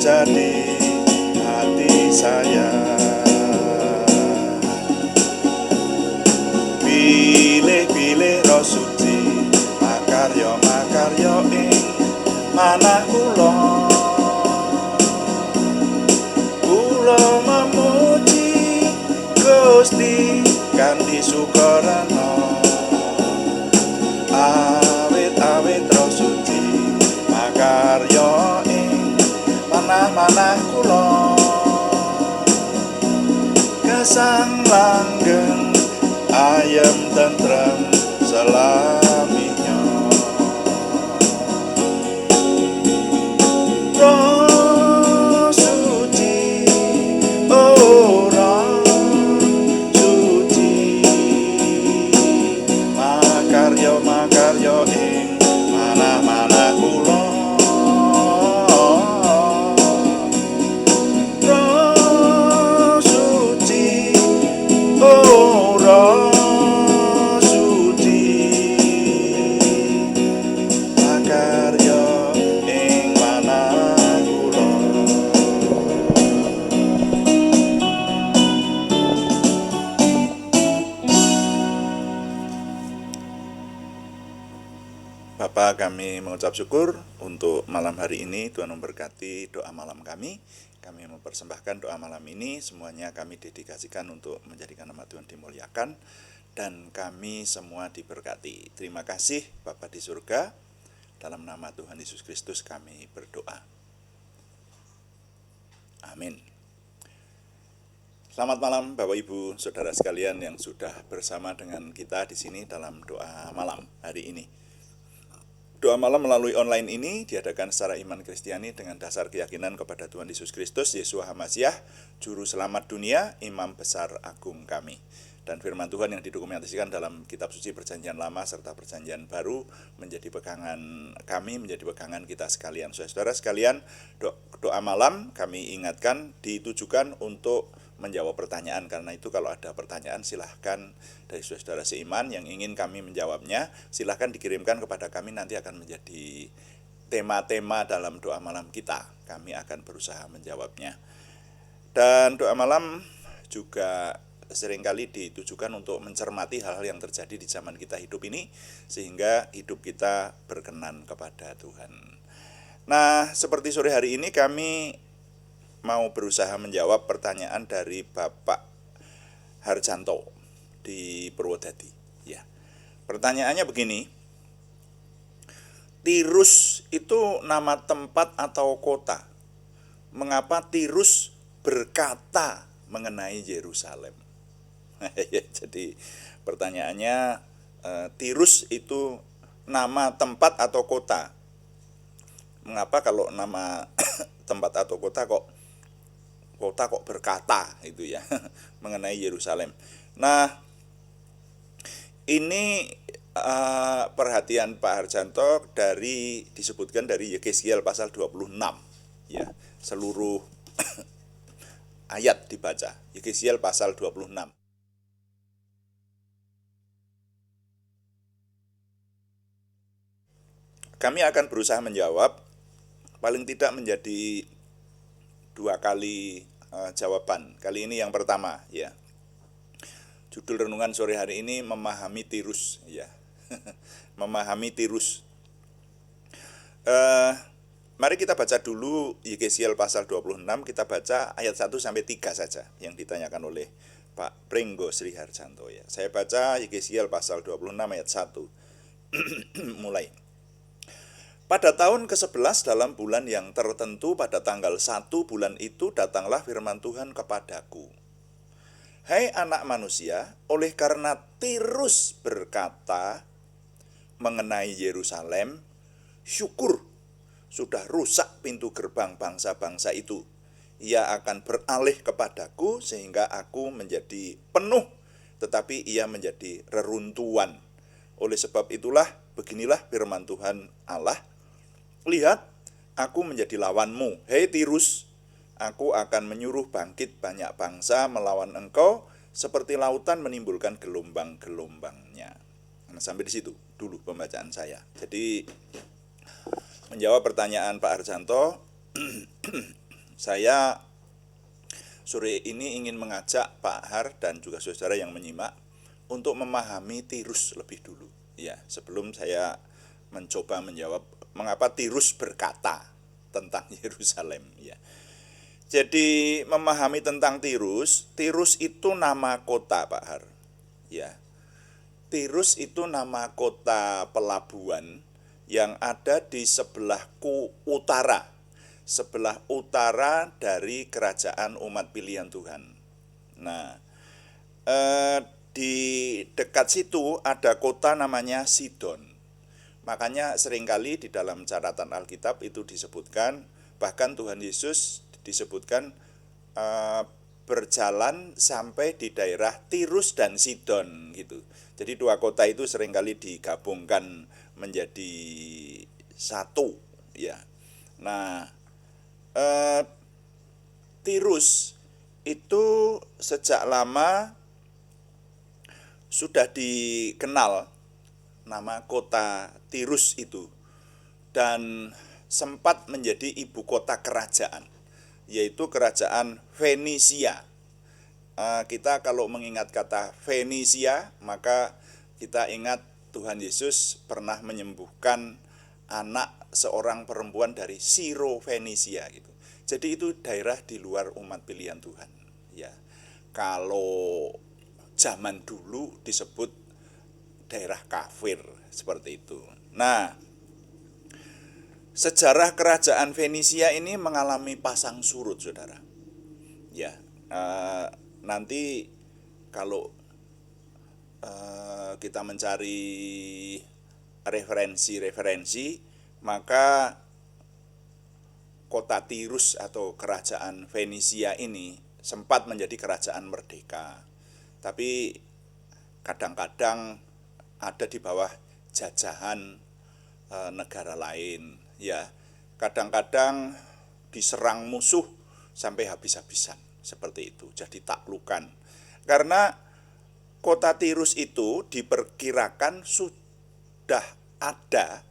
menjadi hati saya. Pilih-pilih roh suci, makarya ing manah kula memuji Gusti kanthi sukarana. Awit roh suci makarya ing manah kula gesang langgeng ayem tentrem selaminya. Roh suci, oh roh suci, makarya ing manah kula. Roh suci, oh roh suci, makarya ing manah kula. Bapa, kami mengucap syukur untuk malam hari ini. Tuhan memberkati doa malam kami. Kami mempersembahkan doa malam ini, semuanya kami dedikasikan untuk menjadikan nama Tuhan dimuliakan dan kami semua diberkati. Terima kasih Bapa di surga. Dalam nama Tuhan Yesus Kristus kami berdoa. Amin. Selamat malam Bapak Ibu, Saudara sekalian yang sudah bersama dengan kita di sini dalam doa malam hari ini. Doa malam melalui online ini diadakan secara iman Kristiani dengan dasar keyakinan kepada Tuhan Yesus Kristus, Yeshua HaMasiah, Juru Selamat dunia, Imam Besar Agung kami. Dan firman Tuhan yang didokumentasikan dalam kitab suci Perjanjian Lama serta Perjanjian Baru menjadi pegangan kami, menjadi pegangan kita sekalian. Saudara sekalian, doa malam kami ingatkan ditujukan untuk menjawab pertanyaan. Karena itu kalau ada pertanyaan silahkan dari saudara seiman yang ingin kami menjawabnya, silahkan dikirimkan kepada kami, nanti akan menjadi tema-tema dalam doa malam kita. Kami akan berusaha menjawabnya. Dan doa malam juga seringkali ditujukan untuk mencermati hal-hal yang terjadi di zaman kita hidup ini, sehingga hidup kita berkenan kepada Tuhan. Nah, seperti sore hari ini kami mau berusaha menjawab pertanyaan dari Bapak Harjanto di Purwodadi. Ya. Pertanyaannya begini, Tirus itu nama tempat atau kota? Mengapa Tirus berkata mengenai Yerusalem? Jadi pertanyaannya, Tirus itu nama tempat atau kota? Mengapa kalau nama tempat atau kota kok berkata itu ya mengenai Yerusalem? Nah, ini perhatian Pak Harjanto disebutkan dari Yeskiel pasal 26 ya, seluruh ayat dibaca. Yeskiel pasal 26. Kami akan berusaha menjawab, paling tidak menjadi 2 kali jawaban. Kali ini yang pertama ya. Judul renungan sore hari ini memahami Tirus ya. Memahami Tirus. Mari kita baca dulu Yeskiel pasal 26, kita baca ayat 1 sampai 3 saja yang ditanyakan oleh Pak Pringgo Sri Harjanto ya. Saya baca Yeskiel pasal 26 ayat 1. Mulai. Pada tahun ke-11 dalam bulan yang tertentu, pada tanggal 1 bulan itu datanglah firman Tuhan kepadaku. Hai anak manusia, oleh karena Tirus berkata mengenai Yerusalem, syukur, sudah rusak pintu gerbang bangsa-bangsa itu. Ia akan beralih kepadaku sehingga aku menjadi penuh, tetapi ia menjadi reruntuhan. Oleh sebab itulah, beginilah firman Tuhan Allah. Lihat, aku menjadi lawanmu, hei Tirus. Aku akan menyuruh bangkit banyak bangsa melawan engkau, seperti lautan menimbulkan gelombang-gelombangnya. Nah, sampai di situ dulu pembacaan saya. Jadi, menjawab pertanyaan Pak Harjanto, Saya sore ini ingin mengajak Pak Har dan juga saudara yang menyimak untuk memahami Tirus lebih dulu. Ya, sebelum saya mencoba menjawab mengapa Tirus berkata tentang Yerusalem. Ya, jadi memahami tentang Tirus, Tirus itu nama kota Pak Har. Ya, Tirus itu nama kota pelabuhan yang ada di sebelah utara dari kerajaan umat pilihan Tuhan. Nah, di dekat situ ada kota namanya Sidon. Makanya seringkali di dalam catatan Alkitab itu disebutkan, bahkan Tuhan Yesus disebutkan berjalan sampai di daerah Tirus dan Sidon gitu. Jadi dua kota itu seringkali digabungkan menjadi satu ya. Nah, Tirus itu sejak lama sudah dikenal nama kota Tirus itu dan sempat menjadi ibu kota kerajaan, yaitu kerajaan Fenisia. Kita kalau mengingat kata Fenisia, maka kita ingat Tuhan Yesus pernah menyembuhkan anak seorang perempuan dari Siro Fenisia gitu. Jadi itu daerah di luar umat pilihan Tuhan. Ya, kalau zaman dulu disebut daerah kafir seperti itu. Nah, sejarah kerajaan Fenisia ini mengalami pasang surut, saudara. Ya, nanti kalau kita mencari referensi, maka kota Tirus atau kerajaan Fenisia ini sempat menjadi kerajaan merdeka. Tapi kadang-kadang ada di bawah jajahan negara lain. Ya, kadang-kadang diserang musuh sampai habis-habisan seperti itu. Jadi taklukan. Karena kota Tirus itu diperkirakan sudah ada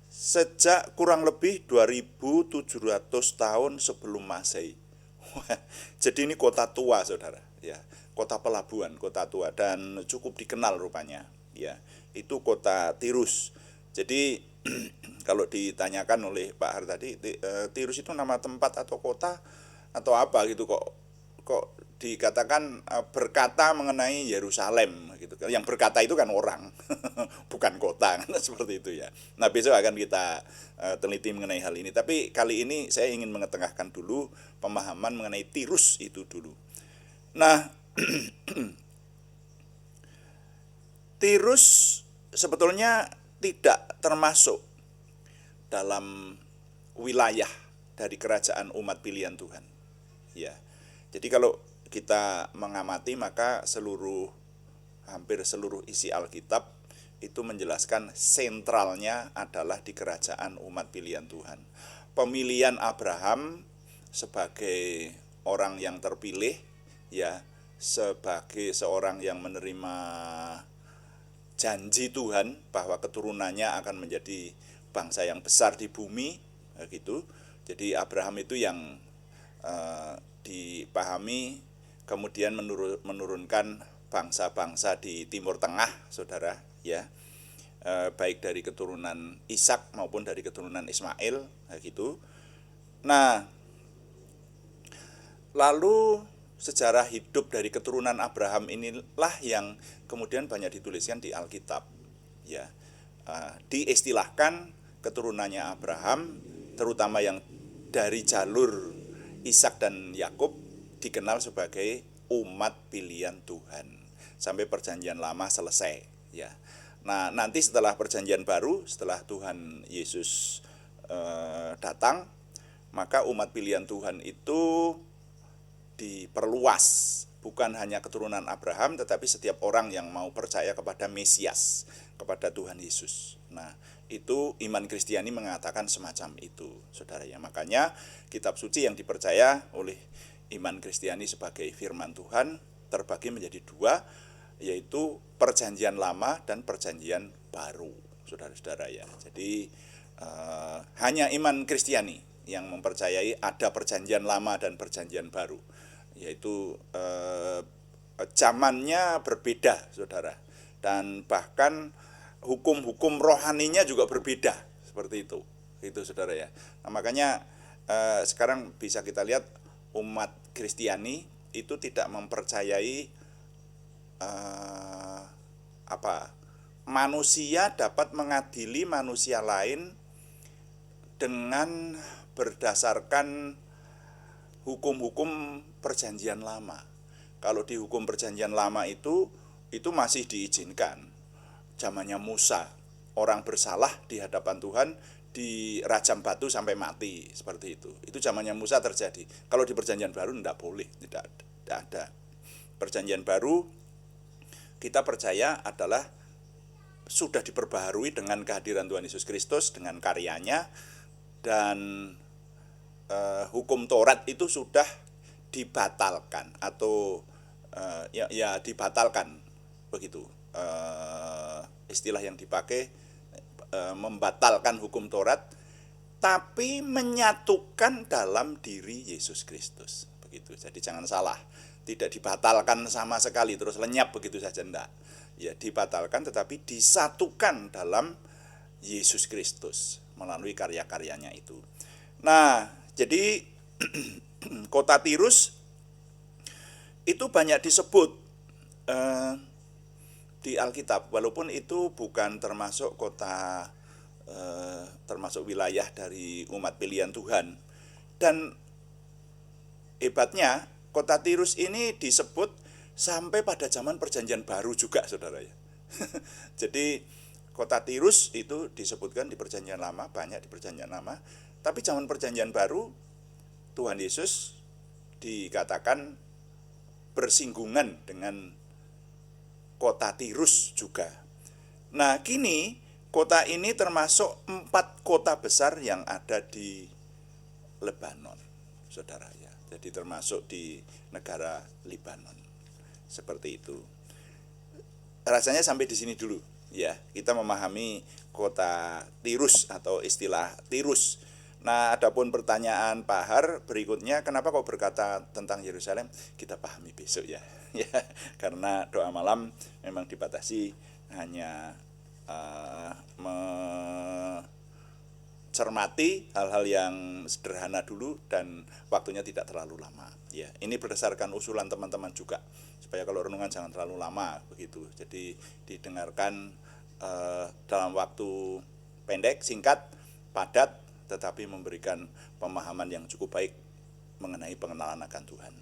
sejak kurang lebih 2700 tahun sebelum Masehi. Jadi ini kota tua, saudara, ya. Kota pelabuhan, kota tua dan cukup dikenal rupanya, ya. Itu kota Tirus. Jadi kalau ditanyakan oleh Pak Har tadi, Tirus itu nama tempat atau kota atau apa gitu, kok dikatakan berkata mengenai Yerusalem gitu. Yang berkata itu kan orang, bukan kota, kan seperti itu ya. Nah, besok akan kita teliti mengenai hal ini. Tapi kali ini saya ingin mengetengahkan dulu pemahaman mengenai Tirus itu dulu. Nah, Tirus sebetulnya tidak termasuk dalam wilayah dari kerajaan umat pilihan Tuhan. Ya. Jadi kalau kita mengamati maka hampir seluruh isi Alkitab itu menjelaskan sentralnya adalah di kerajaan umat pilihan Tuhan. Pemilihan Abraham sebagai orang yang terpilih, ya, sebagai seorang yang menerima janji Tuhan bahwa keturunannya akan menjadi bangsa yang besar di bumi, gitu. Jadi Abraham itu yang dipahami kemudian menurunkan bangsa-bangsa di Timur Tengah, saudara, ya, baik dari keturunan Ishak maupun dari keturunan Ismail, gitu. Nah, lalu sejarah hidup dari keturunan Abraham inilah yang kemudian banyak dituliskan di Alkitab, ya. Diistilahkan keturunannya Abraham, terutama yang dari jalur Ishak dan Yakub, dikenal sebagai umat pilihan Tuhan sampai perjanjian lama selesai, ya. Nah, nanti setelah perjanjian baru, setelah Tuhan Yesus datang, maka umat pilihan Tuhan itu diperluas, bukan hanya keturunan Abraham, tetapi setiap orang yang mau percaya kepada Mesias, kepada Tuhan Yesus. Nah, itu iman Kristiani mengatakan semacam itu, saudara ya. Makanya kitab suci yang dipercaya oleh iman Kristiani sebagai firman Tuhan terbagi menjadi dua, yaitu perjanjian lama dan perjanjian baru, saudara-saudara ya. Jadi hanya iman Kristiani yang mempercayai ada perjanjian lama dan perjanjian baru, yaitu zamannya berbeda, saudara, dan bahkan hukum-hukum rohaninya juga berbeda, seperti itu saudara ya. Nah, makanya sekarang bisa kita lihat umat Kristiani itu tidak mempercayai manusia dapat mengadili manusia lain dengan berdasarkan hukum-hukum perjanjian lama. Kalau di hukum perjanjian lama itu masih diizinkan. Zamannya Musa, orang bersalah di hadapan Tuhan dirajam batu sampai mati, seperti itu. Itu zamannya Musa terjadi. Kalau di perjanjian baru tidak boleh, tidak ada. Perjanjian baru kita percaya adalah sudah diperbaharui dengan kehadiran Tuhan Yesus Kristus, dengan karyanya, dan hukum Taurat itu sudah dibatalkan atau dibatalkan, begitu istilah yang dipakai, membatalkan hukum Taurat tapi menyatukan dalam diri Yesus Kristus, begitu. Jadi jangan salah, tidak dibatalkan sama sekali terus lenyap begitu saja, enggak. Ya, dibatalkan tetapi disatukan dalam Yesus Kristus melalui karya-karyanya itu. Nah, jadi kota Tirus itu banyak disebut di Alkitab, walaupun itu bukan termasuk kota, termasuk wilayah dari umat pilihan Tuhan. Dan hebatnya kota Tirus ini disebut sampai pada zaman perjanjian baru juga, saudara ya. Jadi kota Tirus itu disebutkan di perjanjian lama, banyak di perjanjian lama, tapi zaman perjanjian baru Tuhan Yesus dikatakan bersinggungan dengan kota Tirus juga. Nah, kini kota ini termasuk 4 kota besar yang ada di Lebanon, saudara ya. Jadi termasuk di negara Lebanon. Seperti itu. Rasanya sampai di sini dulu ya. Kita memahami kota Tirus atau istilah Tirus. Nah, adapun pertanyaan Pak Har berikutnya, kenapa kok berkata tentang Yerusalem? Kita pahami besok ya. Ya, karena doa malam memang dibatasi hanya mencermati hal-hal yang sederhana dulu dan waktunya tidak terlalu lama. Ya, ini berdasarkan usulan teman-teman juga supaya kalau renungan jangan terlalu lama begitu. Jadi didengarkan dalam waktu pendek, singkat, padat, tetapi memberikan pemahaman yang cukup baik mengenai pengenalan akan Tuhan.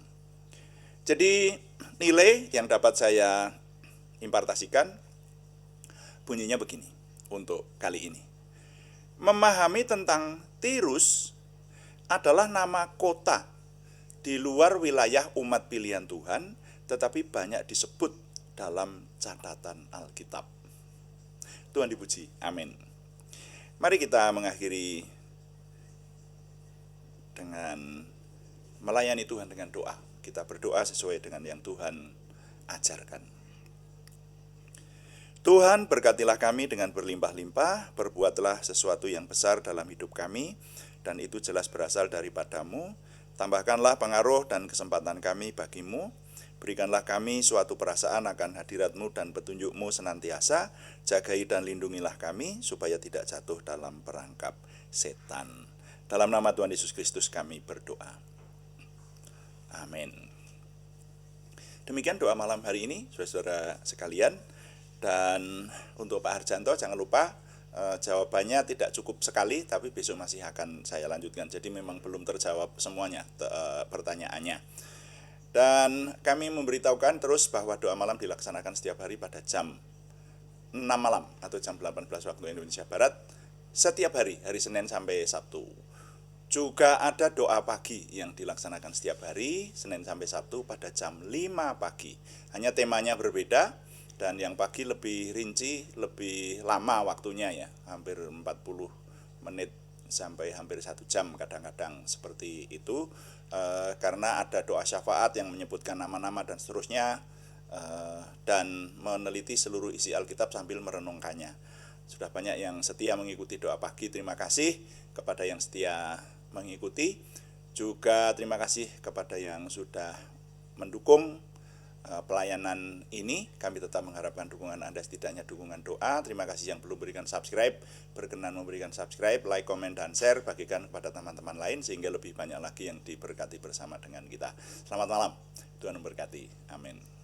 Jadi nilai yang dapat saya impartasikan bunyinya begini untuk kali ini. Memahami tentang Tirus adalah nama kota di luar wilayah umat pilihan Tuhan, tetapi banyak disebut dalam catatan Alkitab. Tuhan dipuji, amin. Mari kita mengakhiri dengan melayani Tuhan dengan doa. Kita berdoa sesuai dengan yang Tuhan ajarkan. Tuhan, berkatilah kami dengan berlimpah-limpah, perbuatlah sesuatu yang besar dalam hidup kami, dan itu jelas berasal daripada-Mu. Tambahkanlah pengaruh dan kesempatan kami bagi-Mu. Berikanlah kami suatu perasaan akan hadirat-Mu dan petunjuk-Mu senantiasa. Jagai dan lindungilah kami, supaya tidak jatuh dalam perangkap setan. Dalam nama Tuhan Yesus Kristus kami berdoa. Amin. Demikian doa malam hari ini, saudara-saudara sekalian. Dan untuk Pak Harjanto, jangan lupa jawabannya tidak cukup sekali, tapi besok masih akan saya lanjutkan. Jadi memang belum terjawab semuanya pertanyaannya. Dan kami memberitahukan terus bahwa doa malam dilaksanakan setiap hari pada jam 6 malam atau jam 18 waktu Indonesia Barat, setiap hari, hari Senin sampai Sabtu. Juga ada doa pagi yang dilaksanakan setiap hari, Senin sampai Sabtu pada jam 5 pagi. Hanya temanya berbeda, dan yang pagi lebih rinci, lebih lama waktunya ya, hampir 40 menit sampai hampir 1 jam kadang-kadang seperti itu, karena ada doa syafaat yang menyebutkan nama-nama dan seterusnya, dan meneliti seluruh isi Alkitab sambil merenungkannya. Sudah banyak yang setia mengikuti doa pagi, terima kasih kepada yang setia mengikuti. Juga terima kasih kepada yang sudah mendukung pelayanan ini. Kami tetap mengharapkan dukungan Anda, setidaknya dukungan doa. Terima kasih yang belum berikan subscribe, berkenan memberikan subscribe, like, komen, dan share, bagikan kepada teman-teman lain sehingga lebih banyak lagi yang diberkati bersama dengan kita. Selamat malam, Tuhan memberkati. Amin.